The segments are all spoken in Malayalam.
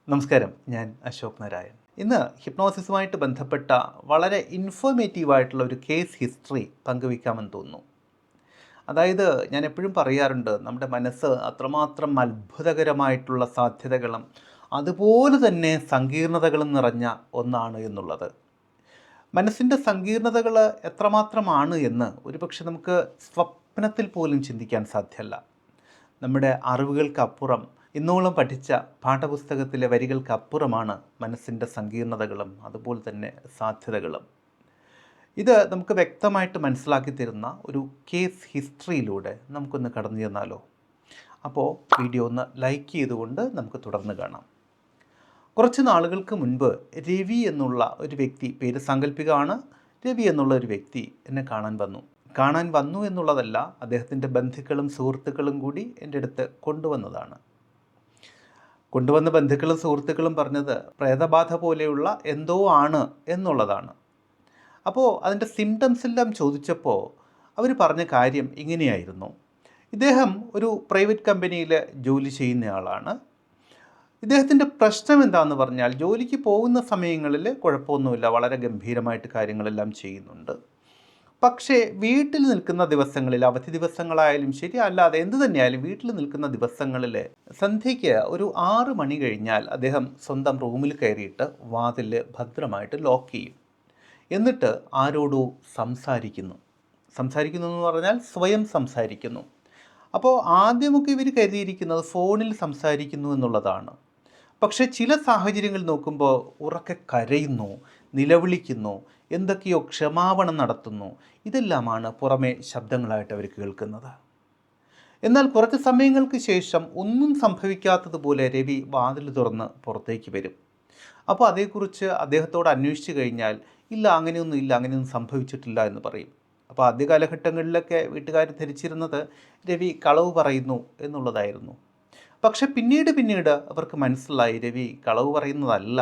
നമസ്കാരം, ഞാൻ അശോക് നാരായൺ. ഇന്ന് ഹിപ്നോസിസുമായിട്ട് ബന്ധപ്പെട്ട വളരെ ഇൻഫോർമേറ്റീവായിട്ടുള്ള ഒരു കേസ് ഹിസ്റ്ററി പങ്കുവയ്ക്കാമെന്ന് തോന്നുന്നു. അതായത് ഞാൻ എപ്പോഴും പറയാറുണ്ട്, നമ്മുടെ മനസ്സ് അത്രമാത്രം അത്ഭുതകരമായിട്ടുള്ള സാധ്യതകളും അതുപോലെ തന്നെ സങ്കീർണതകളും നിറഞ്ഞ ഒന്നാണ് എന്നുള്ളത്. മനസ്സിൻ്റെ സങ്കീർണതകൾ എത്രമാത്രമാണ് എന്ന് ഒരുപക്ഷെ നമുക്ക് സ്വപ്നത്തിൽ പോലും ചിന്തിക്കാൻ സാധ്യമല്ല. നമ്മുടെ അറിവുകൾക്കപ്പുറം ഇന്നോളം പഠിച്ച പാഠപുസ്തകത്തിലെ വരികൾക്കപ്പുറമാണ് മനസ്സിൻ്റെ സങ്കീർണതകളും അതുപോലെ തന്നെ സാധ്യതകളും. ഇത് നമുക്ക് വ്യക്തമായിട്ട് മനസ്സിലാക്കി തരുന്ന ഒരു കേസ് ഹിസ്റ്ററിയിലൂടെ നമുക്കൊന്ന് കടന്നു ചെന്നാലോ? അപ്പോൾ വീഡിയോ ഒന്ന് ലൈക്ക് ചെയ്തുകൊണ്ട് നമുക്ക് തുടർന്ന് കാണാം. കുറച്ച് നാളുകൾക്ക് മുൻപ് രവി എന്നുള്ള ഒരു വ്യക്തി, പേര് സാങ്കല്പികമാണ്, രവി എന്നുള്ള ഒരു വ്യക്തി എന്നെ കാണാൻ വന്നു എന്നുള്ളതല്ല, അദ്ദേഹത്തിൻ്റെ ബന്ധുക്കളും സുഹൃത്തുക്കളും കൂടി എൻ്റെ അടുത്ത് കൊണ്ടുവന്ന ബന്ധുക്കളും സുഹൃത്തുക്കളും പറഞ്ഞത് പ്രേതബാധ പോലെയുള്ള എന്തോ ആണ് എന്നുള്ളതാണ്. അപ്പോൾ അതിൻ്റെ സിംറ്റംസ് എല്ലാം ചോദിച്ചപ്പോൾ അവർ പറഞ്ഞ കാര്യം ഇങ്ങനെയായിരുന്നു. ഇദ്ദേഹം ഒരു പ്രൈവറ്റ് കമ്പനിയിൽ ജോലി ചെയ്യുന്നയാളാണ്. ഇദ്ദേഹത്തിൻ്റെ പ്രശ്നം എന്താണെന്ന് പറഞ്ഞാൽ, ജോലിക്ക് പോകുന്ന സമയങ്ങളിൽ കുഴപ്പമൊന്നുമില്ല, വളരെ ഗംഭീരമായിട്ട് കാര്യങ്ങളെല്ലാം ചെയ്യുന്നുണ്ട്. പക്ഷേ വീട്ടിൽ നിൽക്കുന്ന ദിവസങ്ങളിൽ, അവധി ദിവസങ്ങളായാലും ശരി, അല്ലാതെ എന്തു തന്നെയായാലും വീട്ടിൽ നിൽക്കുന്ന ദിവസങ്ങളിൽ സന്ധ്യയ്ക്ക് ഒരു 6 മണി കഴിഞ്ഞാൽ അദ്ദേഹം സ്വന്തം റൂമിൽ കയറിയിട്ട് വാതിൽ ഭദ്രമായിട്ട് ലോക്ക് ചെയ്യും. എന്നിട്ട് ആരോടോ സംസാരിക്കുന്നു എന്ന് പറഞ്ഞാൽ സ്വയം സംസാരിക്കുന്നു. അപ്പോൾ ആദ്യമൊക്കെ ഇവർ കരുതിയിരിക്കുന്നത് ഫോണിൽ സംസാരിക്കുന്നു എന്നുള്ളതാണ്. പക്ഷേ ചില സാഹചര്യങ്ങൾ നോക്കുമ്പോൾ ഉറക്കെ കരയുന്നു, നിലവിളിക്കുന്നു, എന്തൊക്കെയോ ക്ഷമാപണം നടത്തുന്നു. ഇതെല്ലാമാണ് പുറമേ ശബ്ദങ്ങളായിട്ട് അവർ കേൾക്കുന്നത്. എന്നാൽ കുറച്ച് സമയങ്ങൾക്ക് ശേഷം ഒന്നും സംഭവിക്കാത്തതുപോലെ രവി വാതിൽ തുറന്ന് പുറത്തേക്ക് വരും. അപ്പോൾ അതേക്കുറിച്ച് അദ്ദേഹത്തോട് അന്വേഷിച്ച് കഴിഞ്ഞാൽ, ഇല്ല, അങ്ങനെയൊന്നും സംഭവിച്ചിട്ടില്ല എന്ന് പറയും. അപ്പോൾ ആദ്യ കാലഘട്ടങ്ങളിലൊക്കെ വീട്ടുകാർ ധരിച്ചിരുന്നത് രവി കളവ് പറയുന്നു എന്നുള്ളതായിരുന്നു. പക്ഷെ പിന്നീട് അവർക്ക് മനസ്സിലായി, രവി കളവ് പറയുന്നതല്ല,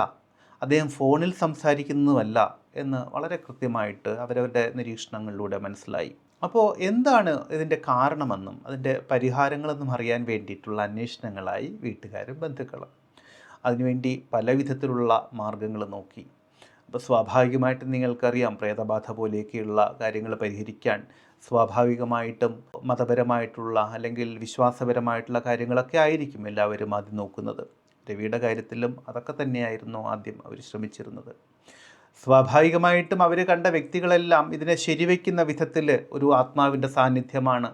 അദ്ദേഹം ഫോണിൽ സംസാരിക്കുന്നതുമല്ല എന്ന് വളരെ കൃത്യമായിട്ട് അവരവരുടെ നിരീക്ഷണങ്ങളിലൂടെ മനസ്സിലായി. അപ്പോൾ എന്താണ് ഇതിൻ്റെ കാരണമെന്നും അതിൻ്റെ പരിഹാരങ്ങളെന്നും അറിയാൻ വേണ്ടിയിട്ടുള്ള അന്വേഷണങ്ങളായി വീട്ടുകാരും ബന്ധുക്കളും. അതിനുവേണ്ടി പല വിധത്തിലുള്ള മാർഗങ്ങൾ നോക്കി. അപ്പോൾ സ്വാഭാവികമായിട്ടും നിങ്ങൾക്കറിയാം, പ്രേതബാധ പോലെയൊക്കെയുള്ള കാര്യങ്ങൾ പരിഹരിക്കാൻ സ്വാഭാവികമായിട്ടും മതപരമായിട്ടുള്ള അല്ലെങ്കിൽ വിശ്വാസപരമായിട്ടുള്ള കാര്യങ്ങളൊക്കെ ആയിരിക്കും എല്ലാവരും ആദ്യം നോക്കുന്നത്. രവിയുടെ കാര്യത്തിലും അതൊക്കെ തന്നെയായിരുന്നു ആദ്യം അവർ ശ്രമിച്ചിരുന്നത്. സ്വാഭാവികമായിട്ടും അവർ കണ്ട വ്യക്തികളെല്ലാം ഇതിനെ ശരിവയ്ക്കുന്ന വിധത്തിൽ ഒരു ആത്മാവിൻ്റെ സാന്നിധ്യമാണ്,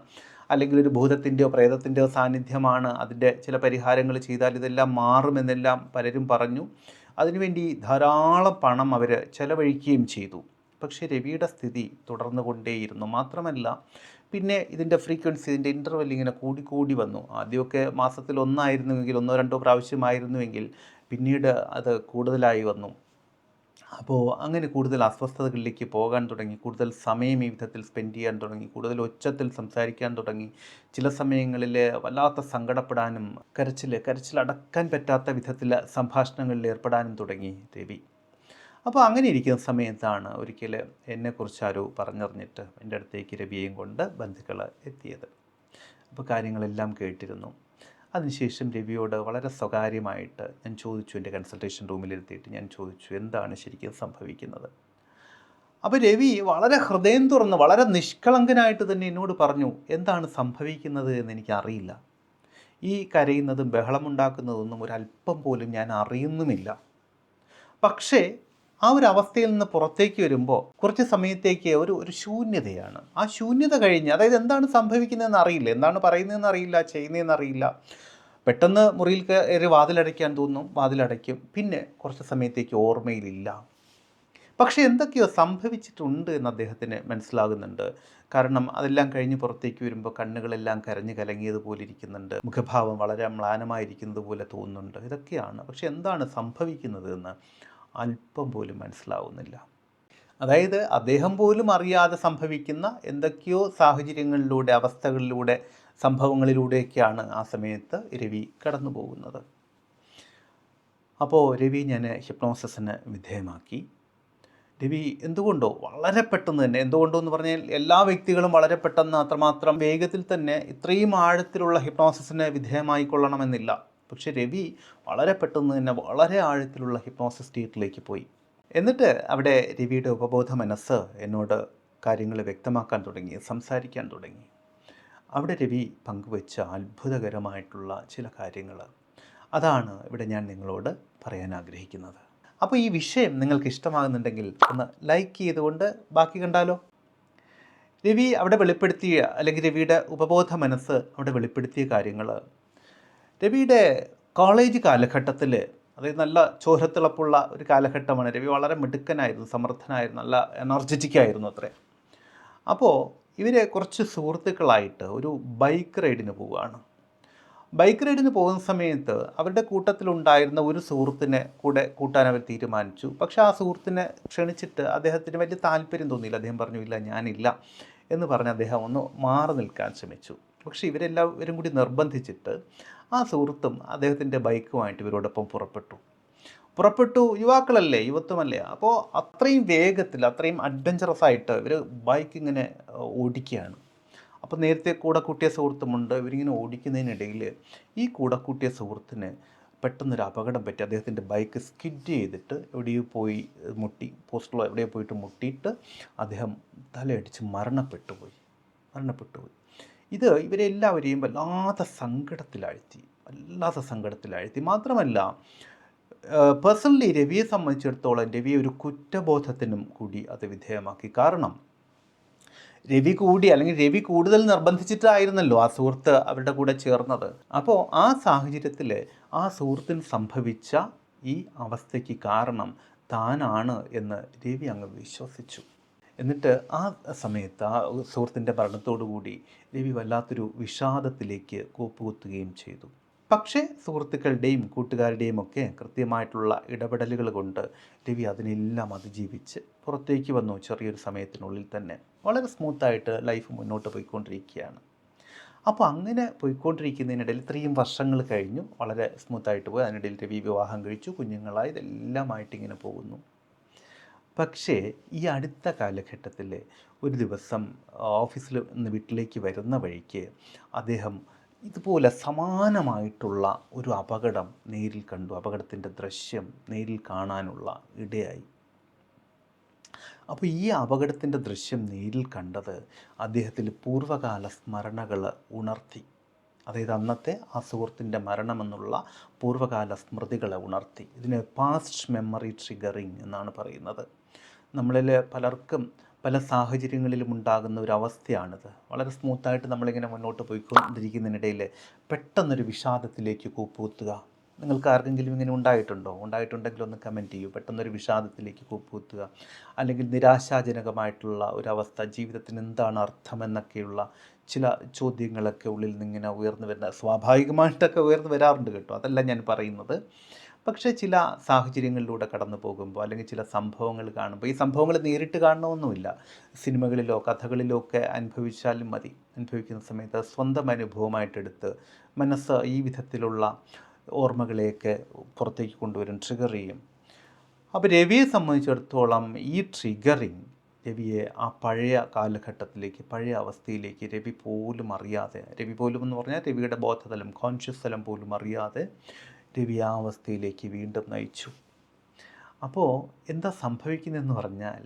അല്ലെങ്കിൽ ഒരു ഭൂതത്തിൻ്റെയോ പ്രേതത്തിൻ്റെയോ സാന്നിധ്യമാണ്, അതിൻ്റെ ചില പരിഹാരങ്ങൾ ചെയ്താൽ ഇതെല്ലാം മാറുമെന്നെല്ലാം പലരും പറഞ്ഞു. അതിനുവേണ്ടി ധാരാളം പണം അവർ ചെലവഴിക്കുകയും ചെയ്തു. പക്ഷേ രവിയുടെ സ്ഥിതി തുടർന്നു കൊണ്ടേയിരുന്നു. മാത്രമല്ല, പിന്നെ ഇതിൻ്റെ ഫ്രീക്വൻസി, ഇതിൻ്റെ ഇൻ്റർവെൽ ഇങ്ങനെ കൂടി വന്നു. ആദ്യമൊക്കെ മാസത്തിൽ ഒന്നായിരുന്നുവെങ്കിൽ, 1-2 പ്രാവശ്യമായിരുന്നുവെങ്കിൽ പിന്നീട് അത് കൂടുതലായി വന്നു. അപ്പോൾ അങ്ങനെ കൂടുതൽ അസ്വസ്ഥതകളിലേക്ക് പോകാൻ തുടങ്ങി, കൂടുതൽ സമയം ഈ വിധത്തിൽ സ്പെൻഡ് ചെയ്യാൻ തുടങ്ങി, കൂടുതൽ ഉച്ചത്തിൽ സംസാരിക്കാൻ തുടങ്ങി. ചില സമയങ്ങളിൽ വല്ലാത്ത സങ്കടപ്പെടാനും കരച്ചിലടക്കാൻ പറ്റാത്ത വിധത്തിൽ സംഭാഷണങ്ങളിൽ ഏർപ്പെടാനും തുടങ്ങി രവി. അപ്പോൾ അങ്ങനെ ഇരിക്കുന്ന സമയത്താണ് ഒരിക്കൽ എന്നെക്കുറിച്ച് ആരോ പറഞ്ഞറിഞ്ഞിട്ട് എൻ്റെ അടുത്തേക്ക് രവിയെയും കൊണ്ട് ബന്ധുക്കൾ എത്തിയത്. അപ്പോൾ കാര്യങ്ങളെല്ലാം കേട്ടിരുന്നു. അതിനുശേഷം രവിയോട് വളരെ സ്വകാര്യമായിട്ട് ഞാൻ ചോദിച്ചു, എൻ്റെ കൺസൾട്ടേഷൻ റൂമിലിരുത്തിയിട്ട് ഞാൻ ചോദിച്ചു, എന്താണ് ശരിക്കും സംഭവിക്കുന്നത്? അപ്പോൾ രവി വളരെ ഹൃദയം തുറന്ന് വളരെ നിഷ്കളങ്കനായിട്ട് തന്നെ എന്നോട് പറഞ്ഞു, എന്താണ് സംഭവിക്കുന്നത് എന്ന് എനിക്കറിയില്ല. ഈ കരയുന്നതും ബഹളമുണ്ടാക്കുന്നതൊന്നും ഒരല്പം പോലും ഞാൻ അറിയുന്നുമില്ല. പക്ഷേ ആ ഒരു അവസ്ഥയിൽ നിന്ന് പുറത്തേക്ക് വരുമ്പോൾ കുറച്ച് സമയത്തേക്ക് ഒരു ശൂന്യതയാണ്. ആ ശൂന്യത കഴിഞ്ഞ്, അതായത് എന്താണ് സംഭവിക്കുന്നതെന്ന് അറിയില്ല, എന്താണ് പറയുന്നതെന്ന് അറിയില്ല, ചെയ്യുന്നതെന്ന് അറിയില്ല. പെട്ടെന്ന് മുറിയിൽ കയറി വാതിലടയ്ക്കാൻ തോന്നും, വാതിലടയ്ക്കും. പിന്നെ കുറച്ച് സമയത്തേക്ക് ഓർമ്മയിലില്ല. പക്ഷേ എന്തൊക്കെയോ സംഭവിച്ചിട്ടുണ്ട് എന്ന് അദ്ദേഹത്തിന് മനസ്സിലാകുന്നുണ്ട്. കാരണം അതെല്ലാം കഴിഞ്ഞ് പുറത്തേക്ക് വരുമ്പോൾ കണ്ണുകളെല്ലാം കരഞ്ഞു കലങ്ങിയതുപോലെ ഇരിക്കുന്നുണ്ട്, മുഖഭാവം വളരെ മ്ലാനമായിരിക്കുന്നത് പോലെ തോന്നുന്നുണ്ട്. ഇതൊക്കെയാണ്. പക്ഷെ എന്താണ് സംഭവിക്കുന്നത് എന്ന് അല്പം പോലും മനസ്സിലാവുന്നില്ല. അതായത് അദ്ദേഹം പോലും അറിയാതെ സംഭവിക്കുന്ന എന്തൊക്കെയോ സാഹചര്യങ്ങളിലൂടെ, അവസ്ഥകളിലൂടെ, സംഭവങ്ങളിലൂടെയൊക്കെയാണ് ആ സമയത്ത് രവി കടന്നു പോകുന്നത്. അപ്പോൾ രവി ഞാൻ ഹിപ്നോസിസിന് വിധേയമാക്കി. രവി എന്തുകൊണ്ടോ വളരെ പെട്ടെന്ന് തന്നെ, എന്തുകൊണ്ടോ എന്ന് പറഞ്ഞാൽ എല്ലാ വ്യക്തികളും വളരെ പെട്ടെന്ന് അത്രമാത്രം വേഗത്തിൽ തന്നെ ഇത്രയും ആഴത്തിലുള്ള ഹിപ്നോസിസിന് വിധേയമായിക്കൊള്ളണമെന്നില്ല. പക്ഷേ രവി വളരെ പെട്ടെന്ന് തന്നെ വളരെ ആഴത്തിലുള്ള ഹിപ്നോസിസ് സ്റ്റേറ്റിലേക്ക് പോയി. എന്നിട്ട് അവിടെ രവിയുടെ ഉപബോധ മനസ്സ് എന്നോട് കാര്യങ്ങൾ വ്യക്തമാക്കാൻ തുടങ്ങി, സംസാരിക്കാൻ തുടങ്ങി. അവിടെ രവി പങ്കുവെച്ച അത്ഭുതകരമായിട്ടുള്ള ചില കാര്യങ്ങൾ, അതാണ് ഇവിടെ ഞാൻ നിങ്ങളോട് പറയാൻ ആഗ്രഹിക്കുന്നത്. അപ്പോൾ ഈ വിഷയം നിങ്ങൾക്ക് ഇഷ്ടമാകുന്നുണ്ടെങ്കിൽ ഒന്ന് ലൈക്ക് ചെയ്തുകൊണ്ട് ബാക്കി കണ്ടാലോ. രവി അവിടെ വെളിപ്പെടുത്തിയ, അല്ലെങ്കിൽ രവിയുടെ ഉപബോധ മനസ്സ് അവിടെ വെളിപ്പെടുത്തിയ കാര്യങ്ങൾ, രവിയുടെ കോളേജ് കാലഘട്ടത്തിൽ, അതായത് നല്ല ചോരത്തിളപ്പുള്ള ഒരു കാലഘട്ടമാണ്. രവി വളരെ മിടുക്കനായിരുന്നു, സമർത്ഥനായിരുന്നു, നല്ല എനർജറ്റിക് ആയിരുന്നു അത്രേ. അപ്പോൾ ഇവർ കുറച്ച് സുഹൃത്തുക്കളായിട്ട് ഒരു ബൈക്ക് റൈഡിന് പോവുകയാണ്. ബൈക്ക് റൈഡിന് പോകുന്ന സമയത്ത് അവരുടെ കൂട്ടത്തിലുണ്ടായിരുന്ന ഒരു സുഹൃത്തിനെ കൂടെ കൂട്ടാൻ അവർ തീരുമാനിച്ചു. പക്ഷേ ആ സുഹൃത്തിനെ ക്ഷണിച്ചിട്ട് അദ്ദേഹത്തിന് വലിയ താല്പര്യം തോന്നിയില്ല. അദ്ദേഹം പറഞ്ഞു, ഇല്ല ഞാനില്ല എന്ന് പറഞ്ഞ് അദ്ദേഹം ഒന്ന് മാറി നിൽക്കാൻ ശ്രമിച്ചു. പക്ഷേ ഇവരെല്ലാവരും കൂടി നിർബന്ധിച്ചിട്ട് ആ സുഹൃത്തും അദ്ദേഹത്തിൻ്റെ ബൈക്കുമായിട്ട് ഇവരോടൊപ്പം പുറപ്പെട്ടു. യുവാക്കളല്ലേ, യുവത്വമല്ലേ, അപ്പോൾ അത്രയും വേഗത്തിൽ, അത്രയും അഡ്വഞ്ചറസ് ആയിട്ട് ഇവർ ബൈക്ക് ഇങ്ങനെ ഓടിക്കുകയാണ്. അപ്പോൾ നേരത്തെ കൂടെ കൂട്ടിയ സുഹൃത്തുമുണ്ട്. ഇവരിങ്ങനെ ഓടിക്കുന്നതിനിടയിൽ ഈ കൂടെ കൂട്ടിയ സുഹൃത്തിന് പെട്ടെന്നൊരു അപകടം പറ്റി. അദ്ദേഹത്തിൻ്റെ ബൈക്ക് സ്കിഡ് ചെയ്തിട്ട് എവിടെയോ പോയി മുട്ടി, പോസ്റ്റിലോ എവിടെയോ പോയിട്ട് മുട്ടിയിട്ട് അദ്ദേഹം തലയടിച്ച് മരണപ്പെട്ടു പോയി. ഇത് ഇവരെല്ലാവരെയും വല്ലാത്ത സങ്കടത്തിലാഴ്ത്തി. മാത്രമല്ല, പേഴ്സണലി രവിയെ സംബന്ധിച്ചിടത്തോളം രവിയെ ഒരു കുറ്റബോധത്തിനും കൂടി അത് വിധേയമാക്കി. കാരണം രവി കൂടുതൽ നിർബന്ധിച്ചിട്ടായിരുന്നല്ലോ ആ സുഹൃത്ത് അവരുടെ കൂടെ ചേർന്നത്. അപ്പോൾ ആ സാഹചര്യത്തിൽ ആ സുഹൃത്തിന് സംഭവിച്ച ഈ അവസ്ഥയ്ക്ക് കാരണം താനാണ് എന്ന് രവി അങ്ങ് വിശ്വസിച്ചു. എന്നിട്ട് ആ സമയത്ത് ആ സുഹൃത്തിൻ്റെ മരണത്തോടുകൂടി രവി വല്ലാത്തൊരു വിഷാദത്തിലേക്ക് കൂപ്പുകുത്തുകയും ചെയ്തു. പക്ഷേ സുഹൃത്തുക്കളുടെയും കൂട്ടുകാരുടെയും ഒക്കെ കൃത്യമായിട്ടുള്ള ഇടപെടലുകൾ കൊണ്ട് രവി അതിനെല്ലാം അതിജീവിച്ച് പുറത്തേക്ക് വന്നു. ചെറിയൊരു സമയത്തിനുള്ളിൽ തന്നെ വളരെ സ്മൂത്തായിട്ട് ലൈഫ് മുന്നോട്ട് പോയിക്കൊണ്ടിരിക്കുകയാണ്. അപ്പോൾ അങ്ങനെ പോയിക്കൊണ്ടിരിക്കുന്നതിനിടയിൽ ഇത്രയും വർഷങ്ങൾ കഴിഞ്ഞു, വളരെ സ്മൂത്തായിട്ട് പോയി. അതിനിടയിൽ രവി വിവാഹം കഴിച്ചു, കുഞ്ഞുങ്ങളായി, ഇതെല്ലാമായിട്ട് ഇങ്ങനെ പോകുന്നു. പക്ഷേ ഈ അടുത്ത കാലഘട്ടത്തിൽ ഒരു ദിവസം ഓഫീസിൽ നിന്ന് വീട്ടിലേക്ക് വരുന്ന വഴിക്ക് അദ്ദേഹം ഇതുപോലെ സമാനമായിട്ടുള്ള ഒരു അപകടം നേരിൽ കണ്ടു. അപകടത്തിൻ്റെ ദൃശ്യം നേരിൽ കാണാനുള്ള ഇടയായി. അപ്പോൾ ഈ അപകടത്തിൻ്റെ ദൃശ്യം നേരിൽ കണ്ടത് അദ്ദേഹത്തിൽ പൂർവ്വകാല സ്മരണകൾ ഉണർത്തി. അതായത് അന്നത്തെ ആ സുഹൃത്തിൻ്റെ മരണമെന്നുള്ള പൂർവ്വകാല സ്മൃതികളെ ഉണർത്തി. ഇതിന് പാസ്റ്റ് മെമ്മറി ട്രിഗറിങ് എന്നാണ് പറയുന്നത്. നമ്മളിൽ പലർക്കും പല സാഹചര്യങ്ങളിലും ഉണ്ടാകുന്ന ഒരു അവസ്ഥയാണിത്. വളരെ സ്മൂത്തായിട്ട് നമ്മളിങ്ങനെ മുന്നോട്ട് പോയിക്കൊണ്ടിരിക്കുന്നതിനിടയിൽ പെട്ടെന്നൊരു വിഷാദത്തിലേക്ക് കൂപ്പുകുത്തുക. നിങ്ങൾക്ക് ആർക്കെങ്കിലും ഇങ്ങനെ ഉണ്ടായിട്ടുണ്ടെങ്കിൽ ഒന്ന് കമൻറ്റ് ചെയ്യൂ. പെട്ടെന്നൊരു വിഷാദത്തിലേക്ക് കൂപ്പുകുത്തുക, അല്ലെങ്കിൽ നിരാശാജനകമായിട്ടുള്ള ഒരവസ്ഥ, ജീവിതത്തിന് എന്താണ് അർത്ഥമെന്നൊക്കെയുള്ള ചില ചോദ്യങ്ങളൊക്കെ ഉള്ളിൽ നിന്നിങ്ങനെ ഉയർന്നു വരുന്ന, സ്വാഭാവികമായിട്ടൊക്കെ ഉയർന്നു വരാറുണ്ട് കേട്ടോ, അതല്ല ഞാൻ പറയുന്നത്. പക്ഷേ ചില സാഹചര്യങ്ങളിലൂടെ കടന്നു പോകുമ്പോൾ, അല്ലെങ്കിൽ ചില സംഭവങ്ങൾ കാണുമ്പോൾ, ഈ സംഭവങ്ങൾ നേരിട്ട് കാണണമെന്നുമില്ല, സിനിമകളിലോ കഥകളിലോ ഒക്കെ അനുഭവിച്ചാലും മതി. അനുഭവിക്കുന്ന സമയത്ത് സ്വന്തം അനുഭവമായിട്ടെടുത്ത് മനസ്സ് ഈ വിധത്തിലുള്ള ഓർമ്മകളെയൊക്കെ പുറത്തേക്ക് കൊണ്ടുവരും, ട്രിഗർ ചെയ്യും. അപ്പോൾ രവിയെ സംബന്ധിച്ചിടത്തോളം ഈ ട്രിഗറിങ് രവിയെ ആ പഴയ കാലഘട്ടത്തിലേക്ക്, പഴയ അവസ്ഥയിലേക്ക് രവി പോലും എന്ന് പറഞ്ഞാൽ രവിയുടെ ബോധതലം, കോൺഷ്യസ് തലം പോലും അറിയാതെ രവി ആ അവസ്ഥയിലേക്ക് വീണ്ടും നയിച്ചു. അപ്പോൾ എന്താ സംഭവിക്കുന്നതെന്ന് പറഞ്ഞാൽ,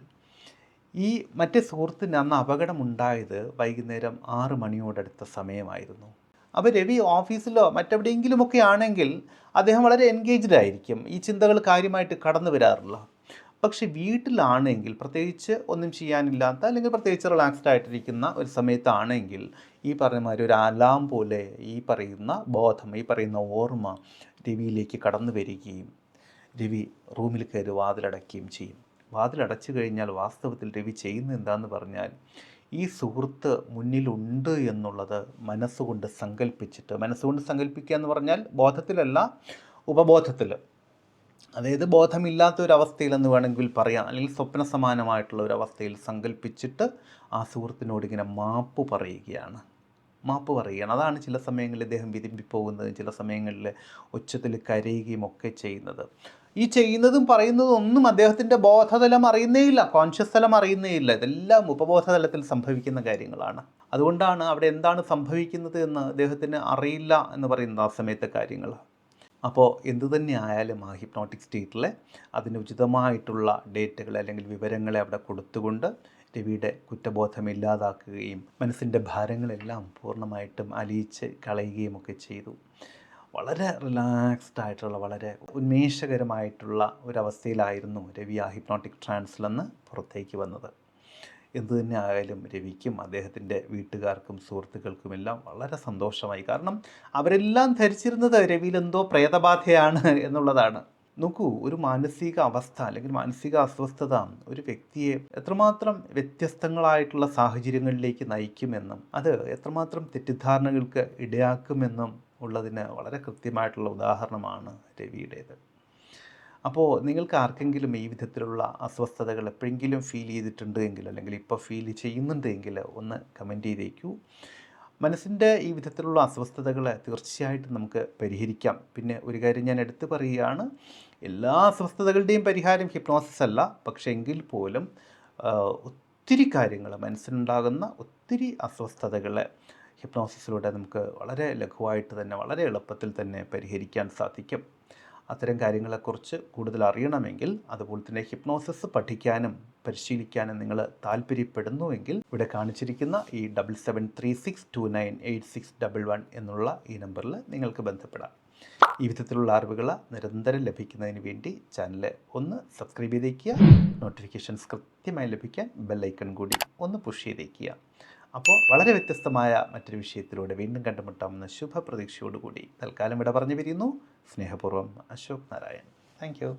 ഈ മറ്റേ സുഹൃത്തിന് അന്ന് അപകടമുണ്ടായത് വൈകുന്നേരം 6 മണിയോടടുത്ത സമയമായിരുന്നു. അപ്പോൾ രവി ഓഫീസിലോ മറ്റെവിടെയെങ്കിലുമൊക്കെ ആണെങ്കിൽ അദ്ദേഹം വളരെ എൻഗേജ്ഡ് ആയിരിക്കും, ഈ ചിന്തകൾ കാര്യമായിട്ട് കടന്നു വരാറില്ല. പക്ഷെ വീട്ടിലാണെങ്കിൽ, പ്രത്യേകിച്ച് ഒന്നും ചെയ്യാനില്ലാത്ത, അല്ലെങ്കിൽ പ്രത്യേകിച്ച് റിലാക്സ്ഡ് ആയിട്ടിരിക്കുന്ന ഒരു സമയത്താണെങ്കിൽ, ഈ പറയുന്ന മാതിരി ഒരു അലാം പോലെ ഈ പറയുന്ന ബോധം, ഈ പറയുന്ന ഓർമ്മ രവിയിലേക്ക് കടന്നു വരികയും രവി റൂമിൽ കയറി വാതിലടയ്ക്കുകയും ചെയ്യും. വാതിലടച്ചു കഴിഞ്ഞാൽ വാസ്തവത്തിൽ രവി ചെയ്യുന്നത് എന്താണെന്ന് പറഞ്ഞാൽ, ഈ സുഹൃത്ത് മുന്നിലുണ്ട് എന്നുള്ളത് മനസ്സുകൊണ്ട് സങ്കല്പിക്കുക എന്ന് പറഞ്ഞാൽ ബോധത്തിലല്ല, ഉപബോധത്തിൽ, അതായത് ബോധമില്ലാത്ത ഒരവസ്ഥയിലെന്ന് വേണമെങ്കിൽ പറയാം, അല്ലെങ്കിൽ സ്വപ്ന സമാനമായിട്ടുള്ള ഒരവസ്ഥയിൽ സങ്കല്പിച്ചിട്ട് ആ സുഹൃത്തിനോട് ഇങ്ങനെ മാപ്പ് പറയുകയാണ്. അതാണ് ചില സമയങ്ങളിൽ ഇദ്ദേഹം വിരുമ്പിപ്പോകുന്നത്, ചില സമയങ്ങളിൽ ഉച്ചത്തിൽ കരയുകയും ഒക്കെ ചെയ്യുന്നത്. ഈ ചെയ്യുന്നതും പറയുന്നതും ഒന്നും അദ്ദേഹത്തിൻ്റെ ബോധതലം അറിയുന്നേയില്ല, കോൺഷ്യസ് തലം അറിയുന്നേയില്ല. ഇതെല്ലാം ഉപബോധതലത്തിൽ സംഭവിക്കുന്ന കാര്യങ്ങളാണ്. അതുകൊണ്ടാണ് അവിടെ എന്താണ് സംഭവിക്കുന്നത് എന്ന് അദ്ദേഹത്തിന് അറിയില്ല എന്ന് പറയുന്നത് ആ സമയത്തെ കാര്യങ്ങൾ. അപ്പോൾ എന്തു തന്നെ ആയാലും ആ ഹിപ്നോട്ടിക് സ്റ്റേറ്റിൽ അതിന് ഉചിതമായിട്ടുള്ള ഡേറ്റകൾ അല്ലെങ്കിൽ വിവരങ്ങളെ അവിടെ കൊടുത്തുകൊണ്ട് രവിയുടെ കുറ്റബോധം ഇല്ലാതാക്കുകയും മനസ്സിൻ്റെ ഭാരങ്ങളെല്ലാം പൂർണ്ണമായിട്ടും അലിയിച്ച് കളയുകയും ഒക്കെ ചെയ്തു. വളരെ റിലാക്സ്ഡ് ആയിട്ടുള്ള വളരെ ഉന്മേഷകരമായിട്ടുള്ള ഒരവസ്ഥയിലായിരുന്നു രവി ആ ഹിപ്നോട്ടിക് ട്രാൻസിൽ നിന്ന് പുറത്തേക്ക് വന്നത്. എന്തു തന്നെ ആയാലും രവിക്കും അദ്ദേഹത്തിൻ്റെ വീട്ടുകാർക്കും സുഹൃത്തുക്കൾക്കുമെല്ലാം വളരെ സന്തോഷമായി. കാരണം അവരെല്ലാം ധരിച്ചിരുന്നത് രവിയിൽ എന്തോ പ്രേതബാധയാണ് എന്നുള്ളതാണ്. നോക്കൂ, ഒരു മാനസിക അവസ്ഥ അല്ലെങ്കിൽ മാനസിക അസ്വസ്ഥത ഒരു വ്യക്തിയെ എത്രമാത്രം വ്യത്യസ്തങ്ങളായിട്ടുള്ള സാഹചര്യങ്ങളിലേക്ക് നയിക്കുമെന്നും അത് എത്രമാത്രം തെറ്റിദ്ധാരണകൾക്ക് ഇടയാക്കുമെന്നും ഉള്ളതിന് വളരെ കൃത്യമായിട്ടുള്ള ഉദാഹരണമാണ് രവിയുടേത്. അപ്പോൾ നിങ്ങൾക്ക് ആർക്കെങ്കിലും ഈ വിധത്തിലുള്ള അസ്വസ്ഥതകൾ എപ്പോഴെങ്കിലും ഫീൽ ചെയ്തിട്ടുണ്ട് എങ്കിൽ അല്ലെങ്കിൽ ഇപ്പോൾ ഫീൽ ചെയ്യുന്നുണ്ട് എങ്കിൽ ഒന്ന് കമൻറ്റ് ചെയ്തേക്കൂ. മനസ്സിൻ്റെ ഈ വിധത്തിലുള്ള അസ്വസ്ഥതകൾ തീർച്ചയായിട്ടും നമുക്ക് പരിഹരിക്കാം. പിന്നെ ഒരു കാര്യം ഞാൻ എടുത്തു പറയുകയാണ്, എല്ലാ അസ്വസ്ഥതകളുടെയും പരിഹാരം ഹിപ്നോസിസ് അല്ല. പക്ഷേ എങ്കിൽ പോലും ഒത്തിരി കാര്യങ്ങൾ മനസ്സിനുണ്ടാകുന്ന ഒത്തിരി അസ്വസ്ഥതകളെ ഹിപ്നോസിസിലൂടെ നമുക്ക് വളരെ ലഘുവായിട്ട് തന്നെ വളരെ എളുപ്പത്തിൽ തന്നെ പരിഹരിക്കാൻ സാധിക്കും. അത്തരം കാര്യങ്ങളെക്കുറിച്ച് കൂടുതൽ അറിയണമെങ്കിൽ അതുപോലെ തന്നെ ഹിപ്നോസിസ് പഠിക്കാനും പരിശീലിക്കാനും നിങ്ങൾ താല്പര്യപ്പെടുന്നുവെങ്കിൽ ഇവിടെ കാണിച്ചിരിക്കുന്ന ഈ 7736298611 എന്നുള്ള ഈ നമ്പറിൽ നിങ്ങൾക്ക് ബന്ധപ്പെടാം. ഈ വിധത്തിലുള്ള അറിവുകൾ നിരന്തരം ലഭിക്കുന്നതിന് വേണ്ടി ചാനൽ ഒന്ന് സബ്സ്ക്രൈബ് ചെയ്തേക്കുക. നോട്ടിഫിക്കേഷൻസ് കൃത്യമായി ലഭിക്കാൻ ബെല്ലൈക്കൺ കൂടി ഒന്ന് പുഷ് ചെയ്തേക്കുക. അപ്പോൾ വളരെ വ്യത്യസ്തമായ മറ്റൊരു വിഷയത്തിലൂടെ വീണ്ടും കണ്ടുമുട്ടാമെന്ന ശുഭപ്രതീക്ഷയോടുകൂടി തൽക്കാലം ഇവിടെ പറഞ്ഞു പിരിയുന്നു. സ്നേഹപൂർവ്വം, അശോക് നാരായൺ. Thank you.